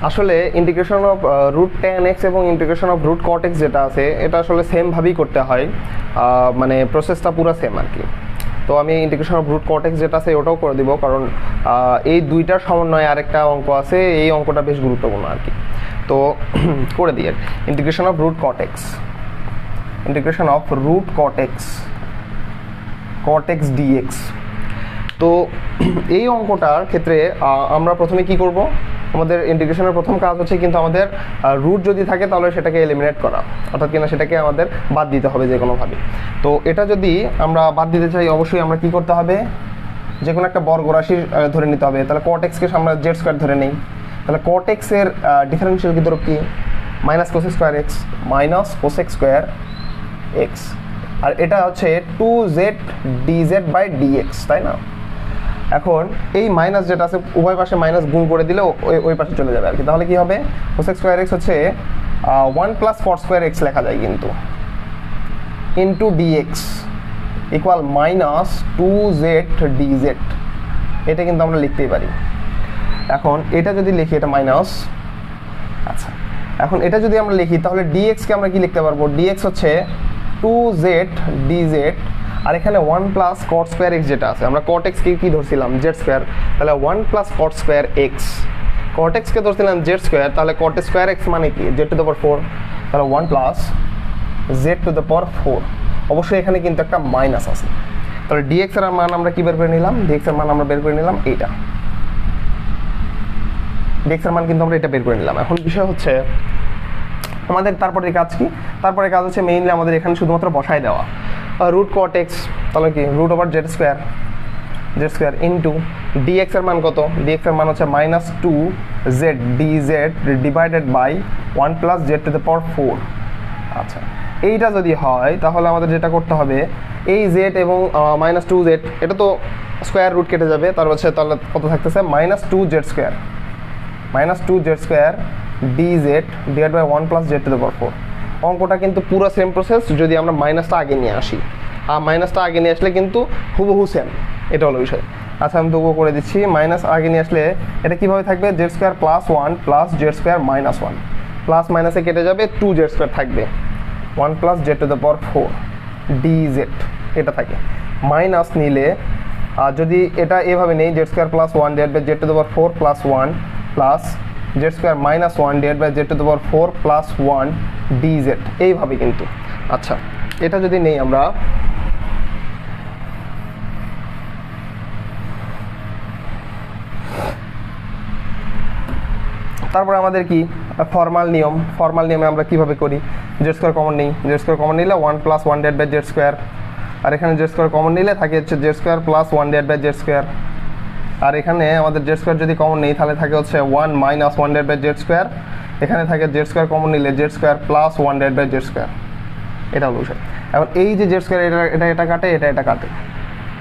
আসলে integration of root tan x এবং integration of root cot x যেটা আছে এটা আসলে সেমভাবেই করতে হয়, মানে প্রসেসটা পুরো সেম আর কি। তো আমি integration of root cot x যেটা আছে ওটাও করে দিব, কারণ এই দুইটার সমন্বয়ে আরেকটা অঙ্ক আছে, এই অঙ্কটা বেশ গুরুত্বপূর্ণ আর কি। তো করে দিয়ে integration of root cot x, integration of root cot x dx. তো এই অঙ্কটার ক্ষেত্রে আমরা প্রথমে কি করব, আমাদের ইন্টিগ্রেশনের প্রথম কাজ হচ্ছে কিন্তু আমাদের রুট যদি থাকে তাহলে সেটাকে এলিমিনেট করা, অর্থাৎ কিনা সেটাকে আমাদের বাদ দিতে হবে যে কোনোভাবে। তো এটা যদি আমরা বাদ দিতে চাই অবশ্যই আমরা কি করতে হবে, যে কোনো একটা বর্গ রাশি ধরে নিতে হবে। তাহলে কট এক্সকে আমরা জেড স্কোয়ার ধরে নিই, তাহলে কট এক্সের ডিফারেন্সিয়াল বিদ্রূপ কি, minus cos square x, minus cosec square x, আর এটা হচ্ছে 2z dz বাই dx, তাই না? এখন এই মাইনাস যেটা আছে উভয় পাশে মাইনাস গুণ করে দিলে ওই পাশে চলে যাবে আর কি। তাহলে কি হবে, কোসেক স্কোয়ার এক্স হচ্ছে 1 প্লাস কট স্কোয়ার এক্স লেখা যায় কিন্তু, into dx equal minus 2z dz, এটা কিন্তু আমরা লিখতেই পারি। এখন এটা যদি লিখি এটা মাইনাস, আচ্ছা এখন এটা যদি আমরা লিখি তাহলে ডিএক্সকে আমরা কি লিখতে পারবো, ডিএক্স হচ্ছে 2z dz, আর এখানে 1 প্লাস কট স্কোয়ার এক্স যেটা আছে, আমরা কট এক্সকে কি ধরছিলাম জেড স্কোয়ার, তাহলে 1 প্লাস কট স্কোয়ার এক্স, কট এক্সকে ধরছিলাম জেড স্কোয়ার, তাহলে কট স্কোয়ার এক্স মানে কি জেড টু দ্য পাওয়ার 4, তাহলে 1 plus z to the power 4। অবশ্যই এখানে কিন্তু একটা মাইনাস আছে, তাহলে ডিএক্স এর মান আমরা কি বের করে নিলাম, ডিএক্স এর মান আমরা বের করে নিলাম এইটা, ডিএক্স এর মান কিন্তু আমরা এটা বের করে নিলাম। এখন বিষয় হচ্ছে আমাদের তারপরে কাজ কি, তারপরে কাজ হচ্ছে মেইনলি আমাদের এখানে শুধুমাত্র বসায় দেওয়া রুট কট এক্স, তাহলে কি root over z square into dx এর মান কত, ডিএক্স এর মান হচ্ছে minus 2z dz divided by 1 plus z to the power 4। আচ্ছা এইটা যদি হয় তাহলে আমাদের যেটা করতে হবে, এই জেড এবং মাইনাস 2z এটা তো স্কোয়ার রুট কেটে যাবে, তার হচ্ছে তাহলে কত থাকতেছে minus 2z square dz divide by 1 plus z to the power 4। অঙ্কটা কিন্তু পুরো সেম প্রসেস, যদি আমরা মাইনাসটা আগে নিয়ে আসি, আর মাইনাসটা আগে নিয়ে আসলে কিন্তু হুবহু সেম, এটা হলো বিষয়। আচ্ছা আমি তবুও করে দিচ্ছি, মাইনাস আগে নিয়ে আসলে এটা কীভাবে থাকবে, Z square plus 1 plus z square minus 1, plus মাইনাসে কেটে যাবে 2z স্কোয়ার থাকবে, 1 plus z to the power 4 dz, এটা থাকে। মাইনাস নিলে যদি এটা এভাবে নেই, z square plus 1 divide by z to the power 4 plus 1 plus z square minus 1 divide by z to the power 4 plus 1 dz, এইভাবে কিন্তু। আচ্ছা এটা যদি নেই আমরা, তারপরে আমাদের কি ফর্মাল নিয়মে আমরা কিভাবে করি, জেড স্কোয়ার কমন নিই, জেড স্কোয়ার কমন নিলে 1 plus 1 divide by z square, আর এখানে জেড স্কোয়ার কমন নিলে থাকে হচ্ছে z square plus 1 divide by z square, আর এখানে আমাদের জেড স্কোয়ার যদি কমন নেই তাহলে থাকে হচ্ছে 1 minus 1 divide by z square, এখানে থাকে জেড স্কোয়ার কমন নিলে z square plus 1 divide by z square, এটা হলো বিষয়। এখন এই যে জেড স্কোয়ার এটা কাটে, এটা কাটে,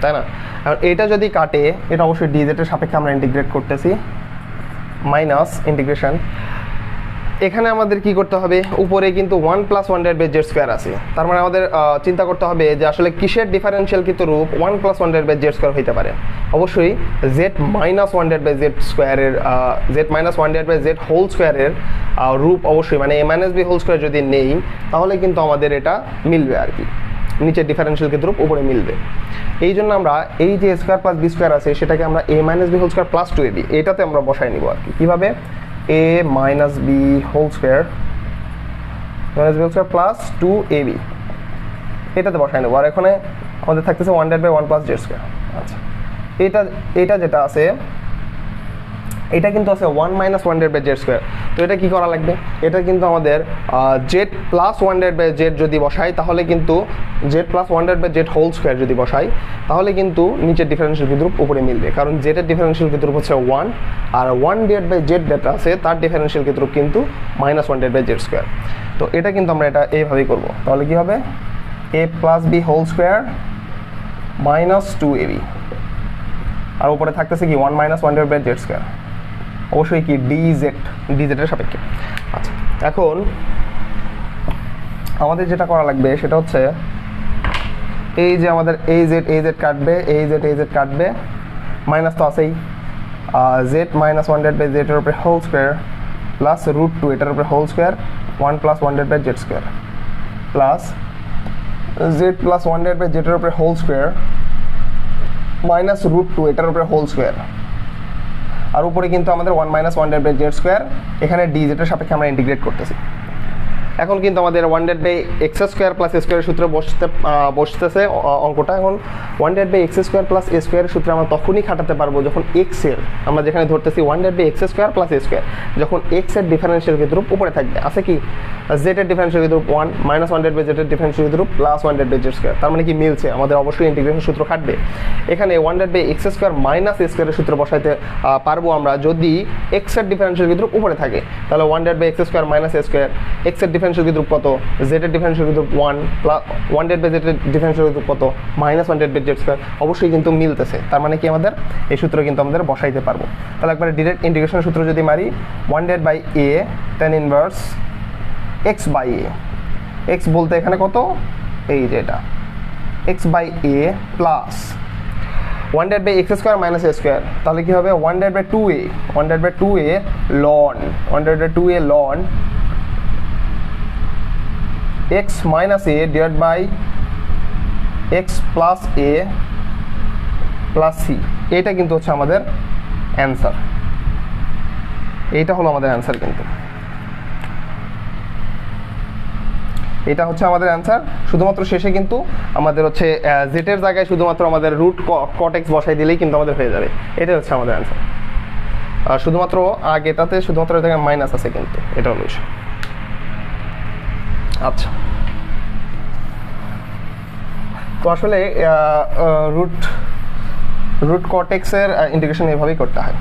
তাই না? এখন এটা যদি কাটে, এটা অবশ্যই ডিজেটের সাপেক্ষে আমরা ইন্টিগ্রেট করতেছি, মাইনাস ইন্টিগ্রেশন, এখানে আমাদের কি করতে হবে, উপরে কিন্তু 1 plus 1 divide by z square আছে, তার মানে আমাদের চিন্তা করতে হবে যে আসলে কিসের ডিফারেন্সিয়াল কিন্তু রূপ 1 plus 1 divide by z square হইতে পারে, অবশ্যই z minus 1 divide by z স্কোয়ারের, z minus 1 divide by z whole স্কোয়ারের রূপ অবশ্যই, মানে a minus b whole square যদি নেই তাহলে কিন্তু আমাদের এটা মিলবে আর কি, নিচের ডিফারেন্সিয়াল কিন্তু রূপ উপরে মিলবে। এই জন্য আমরা এই যে স্কোয়ার প্লাস বি স্কোয়ার আছে সেটাকে আমরা a minus b whole square plus 2ab এটাতে আমরা বসাই নিব আর কি। কীভাবে, a minus b whole square plus 2ab এটাতে বসাই নেবো, আর এখানে আমাদের থাকতেছে 1 divide by 1 plus z square. আচ্ছা এটা যেটা আছে এটা কিন্তু আছে 1 minus 1 divide by z square, তো এটা কি করা লাগবে, এটা কিন্তু আমাদের z plus 1 divide by z যদি বসাই তাহলে কিন্তু z plus 1 divide by z whole square যদি বসাই তাহলে কিন্তু নিচের ডিফারেন্সিয়াল বিদ্রূপ উপরে মিলবে, কারণ জেডের ডিফারেন্সিয়াল বিদ্রূপ হচ্ছে 1, আর 1 ডিভাইড বাই জেড যেটা আছে তার ডিফারেন্সিয়াল বিদ্রূপ কিন্তু minus 1 divide by z square. তো এটা কিন্তু আমরা এটা এইভাবেই করবো, তাহলে কি হবে, a plus b whole square minus 2ab, আর উপরে থাকতেছে কি 1 minus 1 divide by z square, অবশ্যই কি ডিজেটের সাপেক্ষে। আচ্ছা এখন আমাদের যেটা করা লাগবে সেটা হচ্ছে এই যে আমাদের এই জেড কাটবে, এই জেড কাটবে, মাইনাস তো আছেই, জেড মাইনাস 1 বাই জেড এর উপরে হোল স্কোয়ার প্লাস রুট 2 এটার উপরে whole square 1 plus 1 by z square plus z plus 1 by z এর উপরে হোল স্কোয়ার মাইনাস রুট 2 এটার উপরে হোল স্কোয়ার, আর উপরে কিন্তু আমাদের 1 মাইনাস 1 বাই জেড স্কোয়ার, এখানে ডি জেডের সাপেক্ষে আমরা ইন্টিগ্রেট করতেছি। এখন কিন্তু আমাদের 1 বাই এক্স স্কোয়ার প্লাস এ স্কোয়ারের সূত্রে বসতেছে অঙ্কটা। এখন 1 বাই এক্স স্কোয়ার প্লাস এ স্কোয়ারের সূত্রে আমরা তখনই খাটাতে পারবো যখন এক্সের, আমরা যেখানে ধরতেছি 1 by x square plus a square, যখন এক্সের ডিফারেন্সিয়াল বিদ্রুপ উপরে থাকবে। আছে কি জেডের ডিফারেন্সিয়াল বিদ্রুপ 1 মাইনাস 1 বাই জেডের ডিফারেন্সিয়াল বিদ্রুপ প্লাস 1 বাই জেড স্কোয়ার, তার মানে কি মিলছে, আমাদের অবশ্যই ইন্টিগ্রেশন সূত্র খাটবে। এখানে 1 বাই এক্স স্কোয়ার মাইনাস এ স্কোয়ারের সূত্র বসাইতে পারবো আমরা যদি এক্সের ডিফারেন্সিয়াল বিদ্রুপ উপরে থাকে, তাহলে 1 by x square minus a square, এক্সের ডিফারেন্সিয়াল বিদ্রুপ কত, জেডের ডিফারেন্সিয়াল বিদ্রুপ 1 প্লাস 1 বাই জেডের ডিফারেন্সিয়াল বিদ্রুপ কত, মাইনাস 1 বাই জেড স্কোয়ার, অবশ্যই কিন্তু মিলতেছে। তার মানে কি আমাদের এই সূত্র কিন্তু আমাদের বসাইতে পারবো। তাহলে একবারে ডিরেক্ট ইন্টিগ্রেশন সূত্র যদি মারি 1 by a tan inverse x by a, x বলতে এখানে কত, এই যে এটা x by a plus 1 by x square minus a square, তাহলে কি হবে 1 by 2a, 1 by 2a ln 1 by 2a ln x minus a divided by x plus a plus c, এটা কিন্তু হচ্ছে আমাদের অ্যান্সার, এইটা হলো আমাদের অ্যান্সার। কিন্তু এটা হচ্ছে আমাদের অ্যান্সার। শুধুমাত্র শেষে কিন্তু আমাদের হচ্ছে জেটের জায়গায় শুধুমাত্র আমাদের রুট কট এক্স বসাই দিলেই কিন্তু আমাদের হয়ে যাবে, এটাই হচ্ছে আমাদের অ্যান্সার। শুধুমাত্র আগেটাতে শুধুমাত্র জায়গায় মাইনাস আছে, কিন্তু এটা হলো বিষয়। আচ্ছা, তো আসলে রুট কটেক্সের ইন্টিগ্রেশন এভাবেই করতে হয়।